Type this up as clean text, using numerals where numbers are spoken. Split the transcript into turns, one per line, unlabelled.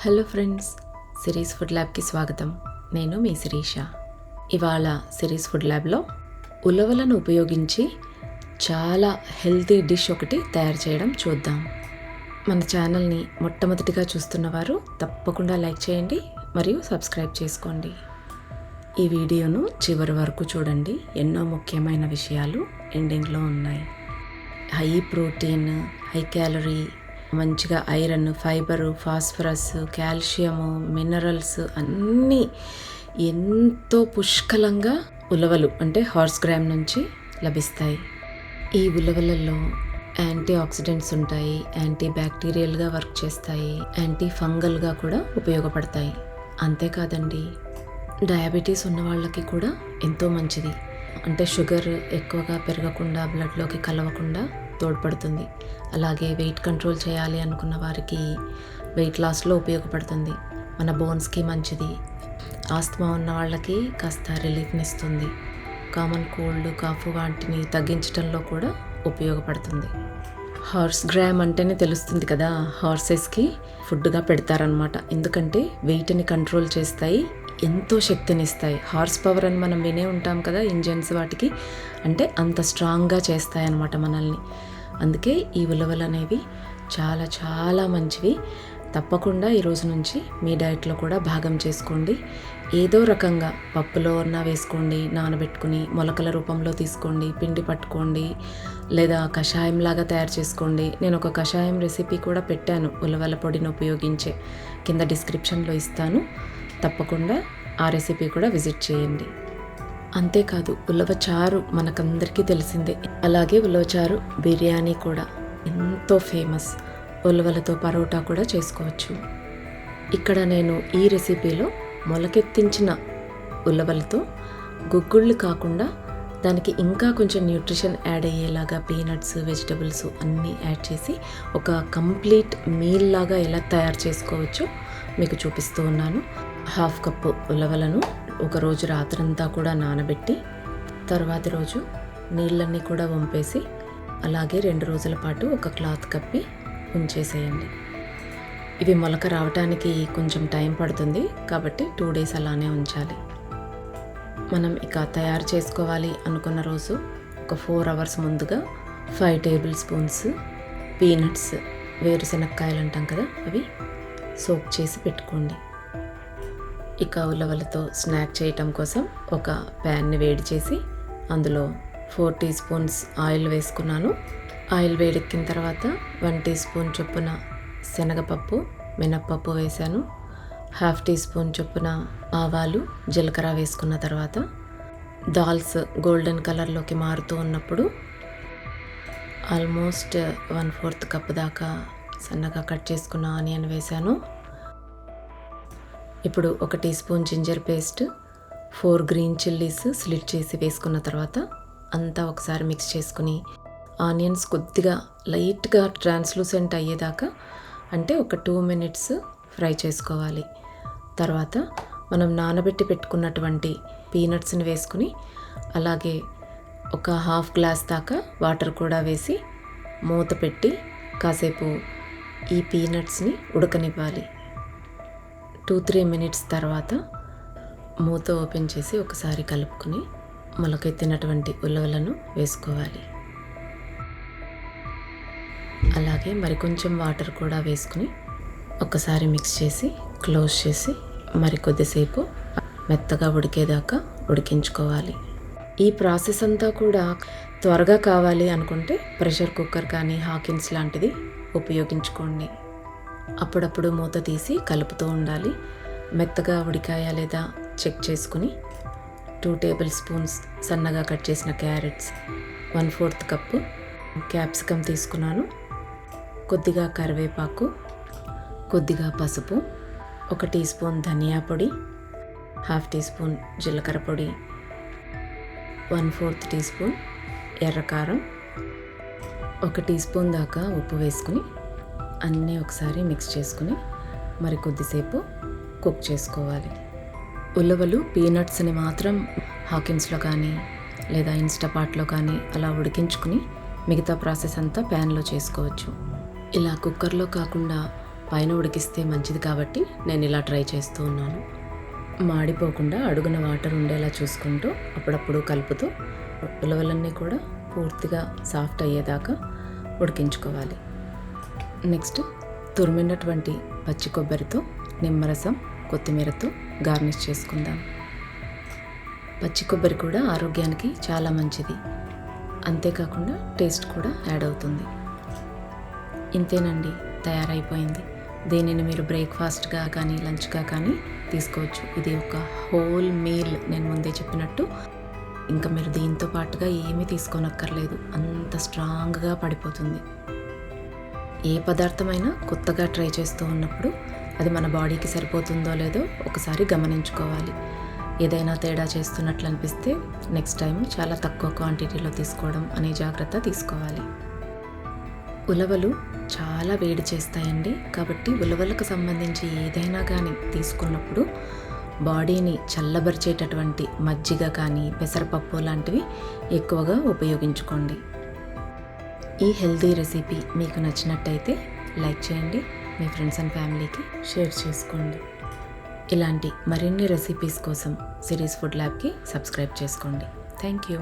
Hello friends, series food ల్యాబ్కి స్వాగతం. నేను మీ శిరీష. ఇవాళ సిరీస్ ఫుడ్ ల్యాబ్లో ఉలవలను ఉపయోగించి చాలా హెల్తీ డిష్ ఒకటి తయారు చేయడం చూద్దాం. మన ఛానల్ని మొట్టమొదటిగా చూస్తున్నవారు తప్పకుండా లైక్ చేయండి మరియు సబ్స్క్రైబ్ చేసుకోండి. ఈ వీడియోను చివరి వరకు చూడండి. ఎన్నో ముఖ్యమైన విషయాలు ఎండింగ్లో ఉన్నాయి. హై ప్రోటీన్, హై క్యాలరీ, మంచిగా iron, fibre, phosphorus, calcium, minerals అన్నీ ఎంతో పుష్కలంగా ఉలవలు అంటే హార్స్ గ్రామ్ నుంచి లభిస్తాయి. ఈ ఉలవలలో యాంటీ ఆక్సిడెంట్స్ ఉంటాయి, యాంటీ బ్యాక్టీరియల్గా వర్క్ చేస్తాయి, యాంటీ ఫంగల్గా కూడా ఉపయోగపడతాయి. అంతేకాదండి, డయాబెటీస్ ఉన్న వాళ్ళకి కూడా ఎంతో మంచిది. అంటే షుగర్ ఎక్కువగా పెరగకుండా, బ్లడ్లోకి కలవకుండా తోడ్పడుతుంది. అలాగే వెయిట్ కంట్రోల్ చేయాలి అనుకున్న వారికి వెయిట్ లాస్లో ఉపయోగపడుతుంది. మన బోన్స్కి మంచిది. ఆస్తమా ఉన్న వాళ్ళకి కాస్త రిలీఫ్ని ఇస్తుంది. కామన్ కోల్డ్, కాఫ్ వాటిని తగ్గించడంలో కూడా ఉపయోగపడుతుంది. హార్స్ గ్రామ్ అంటేనే తెలుస్తుంది కదా, హార్సెస్కి ఫుడ్గా పెడతారనమాట. ఎందుకంటే వెయిట్ని కంట్రోల్ చేస్తాయి, ఎంతో శక్తిని ఇస్తాయి. హార్స్ పవర్ అని మనం వినే ఉంటాం కదా ఇంజన్స్, వాటికి అంటే అంత స్ట్రాంగ్గా చేస్తాయి అన్నమాట మనల్ని. అందుకే ఈ ఉలవలు అనేవి చాలా చాలా మంచివి. తప్పకుండా ఈరోజు నుంచి మీ డైట్లో కూడా భాగం చేసుకోండి. ఏదో రకంగా పప్పులో అన్నా వేసుకోండి, నానబెట్టుకుని మొలకల రూపంలో తీసుకోండి, పిండి పట్టుకోండి, లేదా కషాయంలాగా తయారు చేసుకోండి. నేను ఒక కషాయం రెసిపీ కూడా పెట్టాను ఉలవల పొడిని ఉపయోగించే, కింద డిస్క్రిప్షన్లో ఇస్తాను. తప్పకుండా ఆ రెసిపీ కూడా విజిట్ చేయండి. అంతేకాదు, ఉలవచారు మనకందరికీ తెలిసిందే. అలాగే ఉలవచారు బిర్యానీ కూడా ఎంతో ఫేమస్. ఉలవలతో పరోటా కూడా చేసుకోవచ్చు. ఇక్కడ నేను ఈ రెసిపీలో మొలకెత్తించిన ఉలవలతో గుగ్గుళ్ళు కాకుండా దానికి ఇంకా కొంచెం న్యూట్రిషన్ యాడ్ అయ్యేలాగా పీనట్స్, వెజిటబుల్స్ అన్నీ యాడ్ చేసి ఒక కంప్లీట్ మీల్ లాగా ఎలా తయారు చేసుకోవచ్చో మీకు చూపిస్తూ ఉన్నాను. 1/2 కప్పు ఉలవలను ఒకరోజు రాత్రంతా కూడా నానబెట్టి తర్వాతి రోజు నీళ్ళన్నీ కూడా వంపేసి అలాగే 2 రోజుల పాటు ఒక క్లాత్ కప్పి ఉంచేసేయండి. ఇవి మొలక రావటానికి కొంచెం టైం పడుతుంది కాబట్టి 2 డేస్ అలానే ఉంచాలి. మనం ఇక తయారు చేసుకోవాలి అనుకున్న రోజు ఒక 4 అవర్స్ ముందుగా 5 టేబుల్ స్పూన్స్ పీనట్స్, వేరుశనక్కాయలు అంటాం కదా, అవి సోక్ చేసి పెట్టుకోండి. ఇక ఉలవలతో స్నాక్ చేయటం కోసం ఒక ప్యాన్ని వేడి చేసి అందులో 4 టీ స్పూన్స్ ఆయిల్ వేసుకున్నాను. ఆయిల్ వేడెక్కిన తర్వాత 1 టీ స్పూన్ చొప్పున శనగపప్పు, మినప్పప్పు వేశాను. 1/2 టీ స్పూన్ చొప్పున ఆవాలు, జీలకర్ర వేసుకున్న తర్వాత దాల్స్ గోల్డెన్ కలర్లోకి మారుతూ ఉన్నప్పుడు ఆల్మోస్ట్ 1/4 కప్పు దాకా సన్నగా కట్ చేసుకున్న ఆనియన్ వేశాను. ఇప్పుడు 1 teaspoon ginger paste, 4 green chillies slit చేసి వేసుకున్న తర్వాత అంతా ఒకసారి మిక్స్ చేసుకుని ఆనియన్స్ కొద్దిగా లైట్గా ట్రాన్స్లూసెంట్ అయ్యేదాకా, అంటే ఒక 2 మినిట్స్ ఫ్రై చేసుకోవాలి. తర్వాత మనం నానబెట్టి పెట్టుకున్నటువంటి పీనట్స్ని వేసుకుని అలాగే ఒక 1/2 గ్లాస్ దాకా వాటర్ కూడా వేసి మూత పెట్టి కాసేపు ఈ పీనట్స్ని ఉడకనివ్వాలి. 2-3 మినిట్స్ తర్వాత మూత ఓపెన్ చేసి ఒకసారి కలుపుకొని మొలకెత్తినటువంటి ఉలవలను వేసుకోవాలి. అలాగే మరికొంచెం వాటర్ కూడా వేసుకుని ఒకసారి మిక్స్ చేసి క్లోజ్ చేసి మరికొద్దిసేపు మెత్తగా ఉడికేదాకా ఉడికించుకోవాలి. ఈ ప్రాసెస్ అంతా కూడా త్వరగా కావాలి అనుకుంటే ప్రెషర్ కుక్కర్ కానీ హాకిన్స్ లాంటిది ఉపయోగించుకోండి. అప్పుడప్పుడు మూత తీసి కలుపుతూ ఉండాలి. మెత్తగా ఉడికాయా లేదా చెక్ చేసుకుని 2 టేబుల్ స్పూన్స్ సన్నగా కట్ చేసిన క్యారెట్స్, 1/4 కప్పు క్యాప్సికమ్ తీసుకున్నాను, కొద్దిగా కరివేపాకు, కొద్దిగా పసుపు, 1 టీ స్పూన్ ధనియా పొడి, 1/2 టీ స్పూన్ జీలకర్ర పొడి, 1/4 టీ స్పూన్ ఎర్రకారం, 1 టీ స్పూన్ దాకా ఉప్పు వేసుకుని అన్నీ ఒకసారి మిక్స్ చేసుకుని మరి కొద్దిసేపు కుక్ చేసుకోవాలి. ఉలవలు పీనట్స్ని మాత్రం హాకిన్స్లో కానీ లేదా ఇన్స్టాపాట్లో కానీ అలా ఉడికించుకుని మిగతా ప్రాసెస్ అంతా ప్యాన్లో చేసుకోవచ్చు. ఇలా కుక్కర్లో కాకుండా పైన ఉడికిస్తే మంచిది కాబట్టి నేను ఇలా ట్రై చేస్తూ ఉన్నాను. మాడిపోకుండా అడుగున వాటర్ ఉండేలా చూసుకుంటూ అప్పుడప్పుడు కలుపుతూ ఉలవలన్నీ కూడా పూర్తిగా సాఫ్ట్ అయ్యేదాకా ఉడికించుకోవాలి. నెక్స్ట్ తురిమినటువంటి పచ్చి కొబ్బరితో నిమ్మరసం, కొత్తిమీరతో గార్నిష్ చేసుకుందాం. పచ్చి కొబ్బరి కూడా ఆరోగ్యానికి చాలా మంచిది. అంతేకాకుండా టేస్ట్ కూడా యాడ్ అవుతుంది. ఇంతేనండి, తయారైపోయింది. దీనిని మీరు బ్రేక్ఫాస్ట్గా కానీ లంచ్గా కానీ తీసుకోవచ్చు. ఇది ఒక హోల్ మీల్, నేను ముందే చెప్పినట్టు. ఇంకా మీరు దీంతో పాటుగా ఏమీ తీసుకోనక్కర్లేదు, అంత స్ట్రాంగ్గా పడిపోతుంది. ఏ పదార్థమైనా కొత్తగా ట్రై చేస్తూ ఉన్నప్పుడు అది మన బాడీకి సరిపోతుందో లేదో ఒకసారి గమనించుకోవాలి. ఏదైనా తేడా చేస్తున్నట్లు అనిపిస్తే నెక్స్ట్ టైం చాలా తక్కువ క్వాంటిటీలో తీసుకోవడం అనే జాగ్రత్త తీసుకోవాలి. ఉలవలు చాలా వేడి చేస్తాయండి. కాబట్టి ఉలవలకు సంబంధించి ఏదైనా కానీ తీసుకున్నప్పుడు బాడీని చల్లబరిచేటటువంటి మజ్జిగ కానీ పెసరపప్పు లాంటివి ఎక్కువగా ఉపయోగించుకోండి. ఈ హెల్తీ రెసిపీ మీకు నచ్చినట్టయితే లైక్ చేయండి, మీ ఫ్రెండ్స్ అండ్ ఫ్యామిలీకి షేర్ చేసుకోండి. ఇలాంటి మరిన్ని రెసిపీస్ కోసం సిరీస్ ఫుడ్ ల్యాబ్కి సబ్స్క్రైబ్ చేసుకోండి. Thank you.